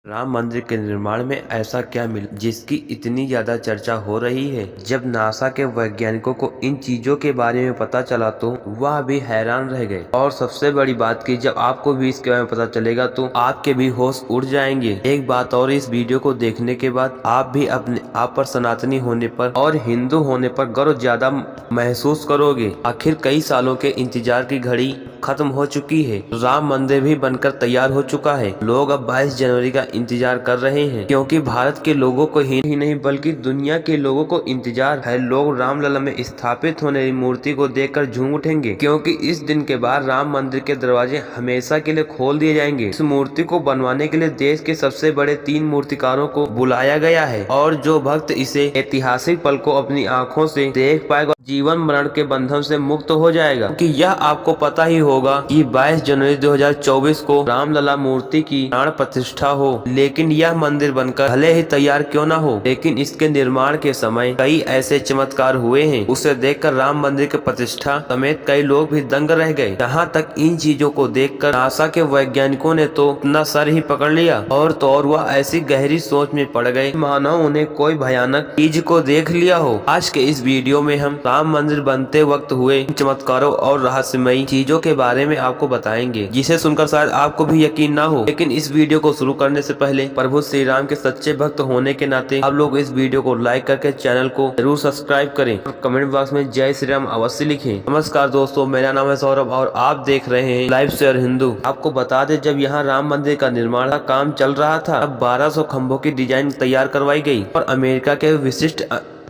राम मंदिर के निर्माण में ऐसा क्या मिला जिसकी इतनी ज्यादा चर्चा हो रही है। जब नासा के वैज्ञानिकों को इन चीजों के बारे में पता चला तो वह भी हैरान रह गए। और सबसे बड़ी बात कि जब आपको भी इसके बारे में पता चलेगा तो आपके भी होश उड़ जाएंगे। एक बात और, इस वीडियो को देखने के बाद आप भी अपने आप पर सनातनी होने पर और हिंदू होने पर गर्व ज्यादा महसूस करोगे। आखिर कई सालों के इंतजार की घड़ी खत्म हो चुकी है। राम मंदिर भी बनकर तैयार हो चुका है। लोग अब 22 जनवरी का इंतजार कर रहे हैं, क्योंकि भारत के लोगों को ही नहीं बल्कि दुनिया के लोगों को इंतजार है। लोग रामलला में स्थापित होने वाली मूर्ति को देखकर झूम उठेंगे, क्योंकि इस दिन के बाद राम मंदिर के दरवाजे हमेशा के लिए खोल दिए जाएंगे। इस मूर्ति को बनवाने के लिए देश के सबसे बड़े 3 मूर्तिकारों को बुलाया गया है, और जो भक्त इसे ऐतिहासिक पल को अपनी आँखों से देख पाएगा जीवन मरण के बंधन से मुक्त हो जाएगा। क्योंकि यह आपको पता ही होगा कि 22 जनवरी 2024 को रामलला मूर्ति की प्राण प्रतिष्ठा हो, लेकिन यह मंदिर बनकर भले ही तैयार क्यों न हो, लेकिन इसके निर्माण के समय कई ऐसे चमत्कार हुए हैं। उसे देखकर राम मंदिर की प्रतिष्ठा समेत कई लोग भी दंग रह गए। यहाँ तक इन चीजों को देखकर नासा के वैज्ञानिकों ने तो अपना सर ही पकड़ लिया, और तो और वह ऐसी गहरी सोच में पड़ गए मानो उन्हें कोई भयानक चीज को देख लिया हो। आज के इस वीडियो में हम राम मंदिर बनते वक्त हुए चमत्कारों और रहस्यमयी चीजों के बारे में आपको बताएंगे, जिसे सुनकर शायद आपको भी यकीन ना हो। लेकिन इस वीडियो को शुरू करने से पहले प्रभु श्री राम के सच्चे भक्त होने के नाते आप लोग इस वीडियो को लाइक करके चैनल को जरूर सब्सक्राइब करें और कमेंट बॉक्स में जय श्री राम अवश्य लिखें। नमस्कार दोस्तों, मेरा नाम है सौरभ और आप देख रहे हैं लाइव शेयर हिंदू। आपको बता दें, जब यहाँ राम मंदिर का निर्माण का काम चल रहा था, अब 1200 खम्भों की डिजाइन तैयार करवाई गई और अमेरिका के विशिष्ट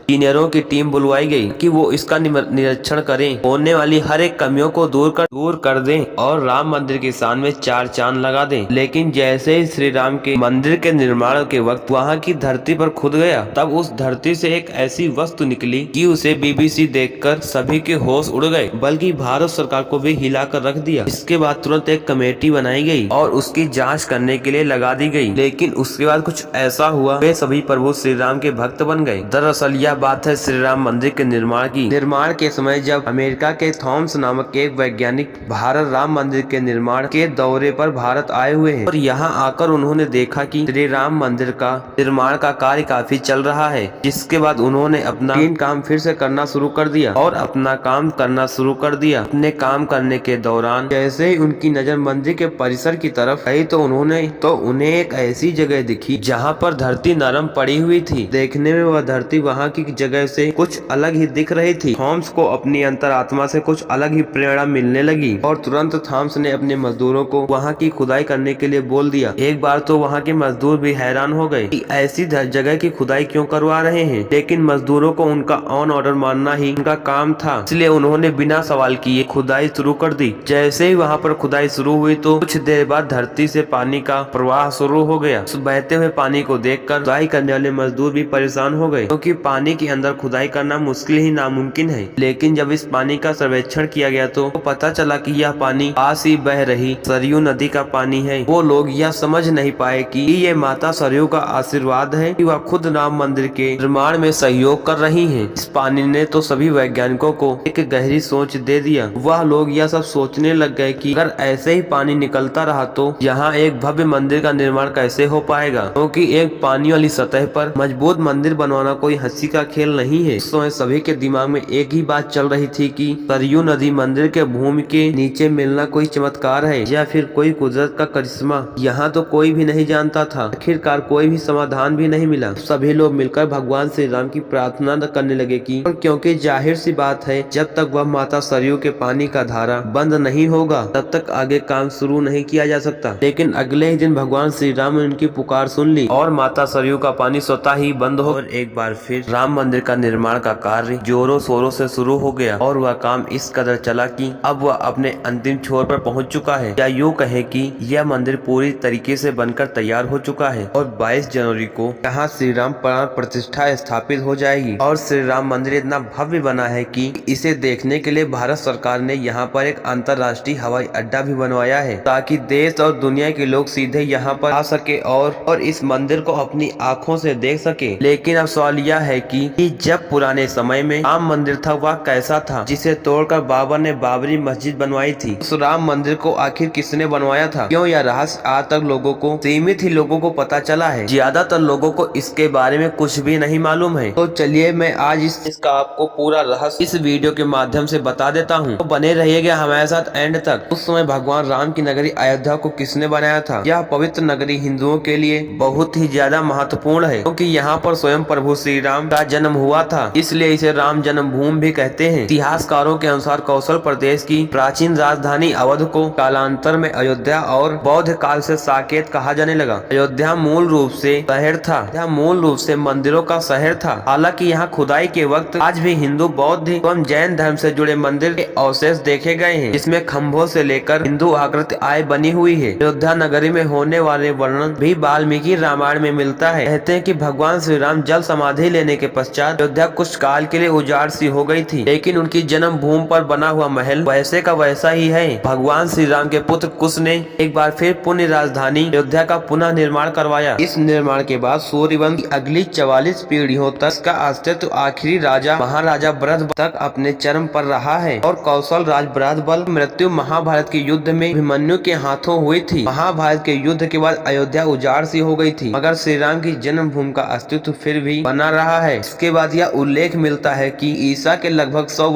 इंजीनियरों की टीम बुलवाई गई कि वो इसका निरीक्षण करें, होने वाली हर एक कमियों को दूर कर दें और राम मंदिर की शान में 4 चांद लगा दें। लेकिन जैसे ही श्री राम के मंदिर के निर्माण के वक्त वहाँ की धरती पर खुद गया, तब उस धरती से एक ऐसी वस्तु निकली कि उसे बीबीसी देखकर सभी के होश उड़ गए, बल्कि भारत सरकार को भी हिलाकर रख दिया। इसके बाद तुरंत एक कमेटी बनाई गई और उसकी जाँच करने के लिए लगा दी गई। लेकिन उसके बाद कुछ ऐसा हुआ, वे सभी प्रभु श्री राम के भक्त बन गए। दरअसल यह बात है श्री राम मंदिर के निर्माण के समय, जब अमेरिका के थॉमस नामक एक वैज्ञानिक भारत राम मंदिर के निर्माण के दौरे पर भारत आए हुए हैं, और यहाँ आकर उन्होंने देखा कि श्री राम मंदिर का निर्माण का कार्य काफी चल रहा है। जिसके बाद उन्होंने अपना काम फिर से करना शुरू कर दिया और अपना काम करना शुरू कर दिया। अपने काम करने के दौरान जैसे ही उनकी नजर मंदिर के परिसर की तरफ गई तो उन्हें एक ऐसी जगह दिखी जहाँ पर धरती नरम पड़ी हुई थी। देखने में वह धरती वहाँ की जगह से कुछ अलग ही दिख रही थी। थॉमस को अपनी अंतरात्मा से कुछ अलग ही प्रेरणा मिलने लगी और तुरंत थॉमस ने अपने मजदूरों को वहाँ की खुदाई करने के लिए बोल दिया। एक बार तो वहाँ के मजदूर भी हैरान हो गए कि ऐसी जगह की खुदाई क्यों करवा रहे हैं, लेकिन मजदूरों को उनका ऑन ऑर्डर मानना ही उनका काम था, इसलिए उन्होंने बिना सवाल किए खुदाई शुरू कर दी। जैसे ही वहाँ पर खुदाई शुरू हुई तो कुछ देर बाद धरती से पानी का प्रवाह शुरू हो गया। उस बहते हुए पानी को देखकर खुदाई करने वाले मजदूर भी परेशान हो गए, क्योंकि पानी के अंदर खुदाई करना मुश्किल ही नामुमकिन है। लेकिन जब इस पानी का सर्वेक्षण किया गया तो पता चला कि यह पानी पास ही बह रही सरयू नदी का पानी है। वो लोग यह समझ नहीं पाए कि ये माता सरयू का आशीर्वाद है कि वह खुद राम मंदिर के निर्माण में सहयोग कर रही हैं। इस पानी ने तो सभी वैज्ञानिकों को एक गहरी सोच दे दिया। वह लोग यह सब सोचने लग गए कि अगर ऐसे ही पानी निकलता रहा तो यहाँ एक भव्य मंदिर का निर्माण कैसे हो पाएगा, क्योंकि एक पानी वाली सतह पर मजबूत मंदिर बनवाना कोई हंसी का खेल नहीं है। उस समय सभी के दिमाग में एक ही बात चल रही थी कि सरयू नदी मंदिर के भूमि के नीचे मिलना कोई चमत्कार है या फिर कोई कुदरत का करिश्मा, यहाँ तो कोई भी नहीं जानता था। आखिरकार कोई भी समाधान भी नहीं मिला। सभी लोग मिलकर भगवान श्री राम की प्रार्थना करने लगे कि क्योंकि जाहिर सी बात है, जब तक वह माता सरयू के पानी का धारा बंद नहीं होगा तब तक आगे काम शुरू नहीं किया जा सकता। लेकिन अगले ही दिन भगवान श्री राम ने उनकी पुकार सुन ली और माता सरयू का पानी स्वतः ही बंद हो, और एक बार फिर राम मंदिर का निर्माण का कार्य जोरों शोरों से शुरू हो गया। और वह काम इस कदर चला कि अब वह अपने अंतिम छोर पर पहुंच चुका है, या यूँ कहें कि यह मंदिर पूरी तरीके से बनकर तैयार हो चुका है और 22 जनवरी को यहाँ श्री राम प्राण प्रतिष्ठा स्थापित हो जाएगी। और श्री राम मंदिर इतना भव्य बना है कि इसे देखने के लिए भारत सरकार ने यहाँ पर एक अंतर्राष्ट्रीय हवाई अड्डा भी बनवाया है, ताकि देश और दुनिया के लोग सीधे यहाँ पर आ सके और इस मंदिर को अपनी आँखों से देख सके। लेकिन अब सवाल यह है कि कि जब पुराने समय में राम मंदिर था वह कैसा था, जिसे तोड़कर बाबर ने बाबरी मस्जिद बनवाई थी। उस राम मंदिर को आखिर किसने बनवाया था, क्यों यह रहस्य आज तक लोगों को सीमित ही लोगों को पता चला है। ज्यादातर लोगों को इसके बारे में कुछ भी नहीं मालूम है। तो चलिए मैं आज इसका आपको पूरा रहस्य इस वीडियो के माध्यम से बता देता हूँ। तो बने रहिएगा हमारे साथ एंड तक। उस समय भगवान राम की नगरी अयोध्या को किसने बनाया था? यह पवित्र नगरी हिंदुओं के लिए बहुत ही ज्यादा महत्वपूर्ण है, क्योंकि यहाँ पर स्वयं प्रभु श्री राम का जन्म हुआ था, इसलिए इसे राम जन्मभूमि भी कहते हैं। इतिहासकारों के अनुसार कौशल प्रदेश की प्राचीन राजधानी अवध को कालांतर में अयोध्या और बौद्ध काल से साकेत कहा जाने लगा। अयोध्या मूल रूप से शहर था, यह मूल रूप से मंदिरों का शहर था। हालांकि यहाँ खुदाई के वक्त आज भी हिंदू, बौद्ध एवं जैन धर्म से जुड़े मंदिर के अवशेष देखे गए हैं, जिसमें खम्भों से लेकर हिंदू आकृति आय बनी हुई है। अयोध्या नगरी में होने वाले वर्णन भी वाल्मीकि रामायण में मिलता है। कहते हैं कि भगवान श्री राम जल समाधि लेने के पश्चात अयोध्या कुछ काल के लिए उजाड़ सी हो गई थी, लेकिन उनकी जन्म भूमि पर बना हुआ महल वैसे का वैसा ही है। भगवान श्री राम के पुत्र कुश ने एक बार फिर पुण्य राजधानी अयोध्या का पुनः निर्माण करवाया। इस निर्माण के बाद सूर्यवंश की अगली 44 पीढ़ियों तक का अस्तित्व आखिरी राजा महाराजा बृहद तक अपने चरम पर रहा है। और कौशल राज बृहद बल मृत्यु महाभारत के युद्ध में अभिमन्यु के हाथों हुई थी। महाभारत के युद्ध के बाद अयोध्या उजाड़ सी हो गई थी, मगर श्री राम की जन्मभूमि का अस्तित्व फिर भी बना रहा है। इसके बाद यह उल्लेख मिलता है कि ईसा के लगभग 100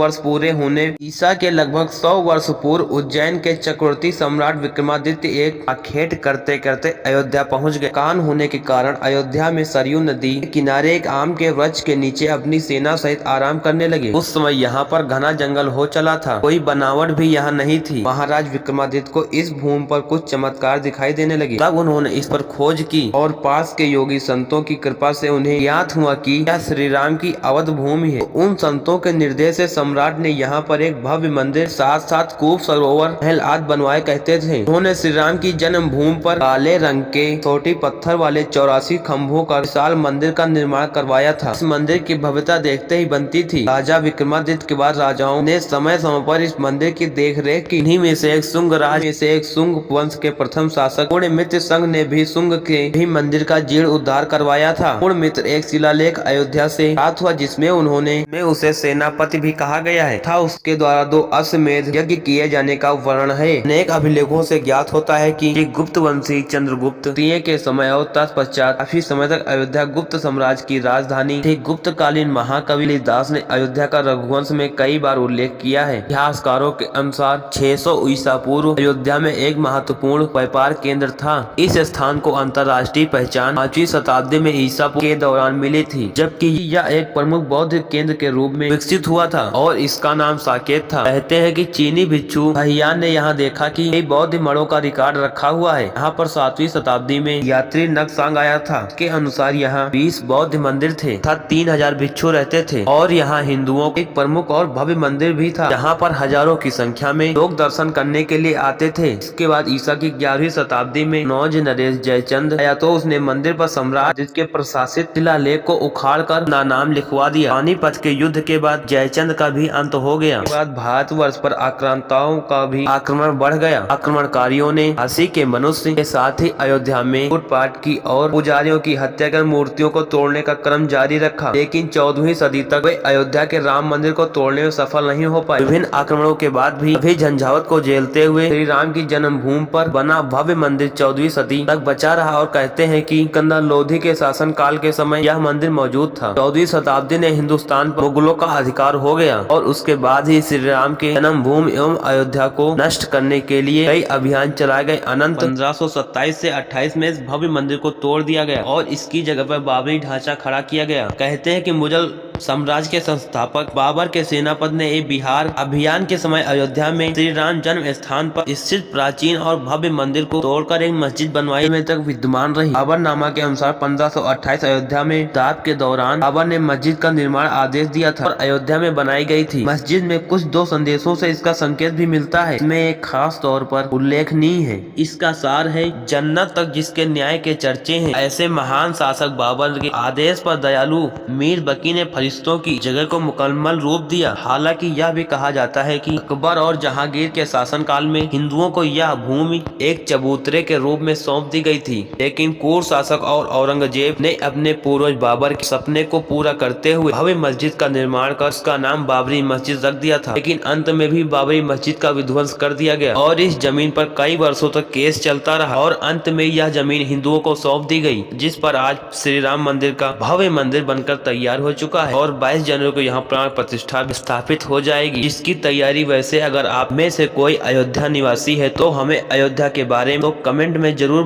वर्ष पूर्व उज्जैन के चक्रवर्ती सम्राट विक्रमादित्य एक आखेट करते करते अयोध्या पहुंच गए। कान होने के कारण अयोध्या में सरयू नदी के किनारे एक आम के वृक्ष के नीचे अपनी सेना सहित आराम करने लगे। उस समय यहाँ पर घना जंगल हो चला था, कोई बनावट भी यहाँ नहीं थी। महाराज विक्रमादित्य को इस भूमि पर कुछ चमत्कार दिखाई देने लगे। तब उन्होंने इस पर खोज की और पास के योगी संतों की कृपा से उन्हें ज्ञात हुआ कि यह श्री राम की अवध भूमि है। उन संतों के निर्देश से सम्राट ने यहाँ पर एक भव्य मंदिर, साथ साथ कूप, सरोवर, महल आदि बनवाए कहते थे। उन्होंने श्री राम की जन्म भूमि पर काले रंग के छोटी पत्थर वाले 84 खम्भों का विशाल मंदिर का निर्माण करवाया था। इस मंदिर की भव्यता देखते ही बनती थी। राजा विक्रमादित्य के बाद राजाओं ने समय समय पर इस मंदिर की देखरेख की। इन्हीं में से एक शुंग वंश के प्रथम शासक पुण्यमित्र संघ ने भी शुंग के भी मंदिर का जीर्ण उद्धार करवाया था। पुण्यमित्र एक शिलालेख अयोध्या से प्राप्त हुआ, जिसमें उसे सेनापति भी कहा गया है था। उसके द्वारा 2 अश्वमेध यज्ञ किए जाने का वर्णन है। अनेक अभिलेखों से ज्ञात होता है कि गुप्त वंशी चंद्रगुप्त तृतीय के समय और तत्पश्चात काफी समय तक अयोध्या गुप्त साम्राज्य की राजधानी थी। गुप्त कालीन महाकवि कालिदास ने अयोध्या का रघुवंश में कई बार उल्लेख किया है। इतिहासकारों के अनुसार 600 ईसा पूर्व अयोध्या में एक महत्वपूर्ण व्यापार केंद्र था। इस स्थान को अंतर्राष्ट्रीय पहचान 5वीं शताब्दी में ईसा के दौरान मिली थी, जबकि यह एक प्रमुख बौद्ध केंद्र के रूप में विकसित हुआ था और इसका नाम साकेत था। कहते हैं कि चीनी भिक्षु हयान ने यहाँ देखा कि कई बौद्ध मठों का रिकॉर्ड रखा हुआ है। यहाँ पर 7वीं शताब्दी में यात्री नक्सांग आया था। के अनुसार यहाँ 20 बौद्ध मंदिर थे तथा 3000 भिक्षु रहते थे और यहाँ हिंदुओं का एक प्रमुख और भव्य मंदिर भी था, जहाँ पर हजारों की संख्या में लोग दर्शन करने के लिए आते थे। इसके बाद ईसा की 11वीं शताब्दी में नौज नरेश जयचंद आया तो उसने मंदिर पर सम्राट जिसके प्रशासित शिलालेख को उखाड़ कर नाम लिखवा दिया। पानीपत के युद्ध के बाद जयचंद का भी अंत हो गया। इसके बाद भारतवर्ष पर आक्रांताओं का भी आक्रमण बढ़ गया। आक्रमणकारियों ने काशी के मनुष्य के साथ ही अयोध्या में लूटपाट की और पुजारियों की हत्या कर मूर्तियों को तोड़ने का क्रम जारी रखा, लेकिन 14वीं सदी तक वे अयोध्या के राम मंदिर को तोड़ने में सफल नहीं हो पाए। विभिन्न आक्रमणों के बाद भी झंझावत को झेलते हुए श्री राम की जन्मभूमि पर बना भव्य मंदिर 14वीं सदी तक बचा रहा और कहते हैं कि सिकंदर लोधी के शासन काल के समय यह मंदिर मौजूद था। 14वीं शताब्दी ने हिंदुस्तान पर मुगलों का अधिकार हो गया और उसके बाद ही श्री राम के जन्मभूमि एवं अयोध्या को नष्ट करने के लिए कई अभियान चलाए गए। अनंत 1527 से 28 में इस भव्य मंदिर को तोड़ दिया गया और इसकी जगह पर बाबरी ढांचा खड़ा किया गया। कहते हैं कि मुगल साम्राज्य के संस्थापक बाबर के सेनापति ने एक बिहार अभियान के समय अयोध्या में श्री राम जन्म स्थान पर स्थित प्राचीन और भव्य मंदिर को तोड़कर एक मस्जिद बनवाई में तक विद्यमान रही। बाबरनामा के अनुसार 1528 अयोध्या में दाब के दौरान बाबर ने मस्जिद का निर्माण आदेश दिया था और अयोध्या में बनाई गई थी। मस्जिद में कुछ 2 संदेशों से इसका संकेत भी मिलता है। इसमें एक खास तौर पर उल्लेखनीय है। इसका सार है, जन्नत तक जिसके न्याय के चर्चे हैं, ऐसे महान शासक बाबर के आदेश पर दयालु मीर बकी ने फरिश्तों की जगह को मुकम्मल रूप दिया। हालांकि यह भी कहा जाता है कि अकबर और जहांगीर के शासनकाल में हिंदुओं को यह भूमि एक चबूतरे के रूप में सौंप दी गई थी, लेकिन क्रूर शासक और औरंगजेब ने अपने पूर्वज बाबर के सपने को पूरा करते हुए भव्य मस्जिद का निर्माण कर उसका नाम बाबरी मस्जिद रख दिया था, लेकिन अंत में भी बाबरी मस्जिद का विध्वंस कर दिया गया और इस जमीन पर कई वर्षों तक केस चलता रहा और अंत में यह जमीन हिंदुओं को सौंप दी गई, जिस पर आज श्री राम मंदिर का भव्य मंदिर बनकर तैयार हो चुका है और 22 जनवरी को यहाँ प्राण प्रतिष्ठा स्थापित हो जाएगी, जिसकी तैयारी वैसे अगर आप में से कोई अयोध्या निवासी है तो हमें अयोध्या के बारे में तो कमेंट में जरूर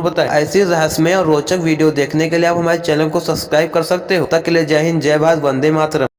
बताएं। ऐसी रहस्यमय और रोचक वीडियो देखने के लिए आप हमारे चैनल को सब्सक्राइब कर सकते हो। तब तक के लिए जय हिंद, जय भारत, वंदे मातरम।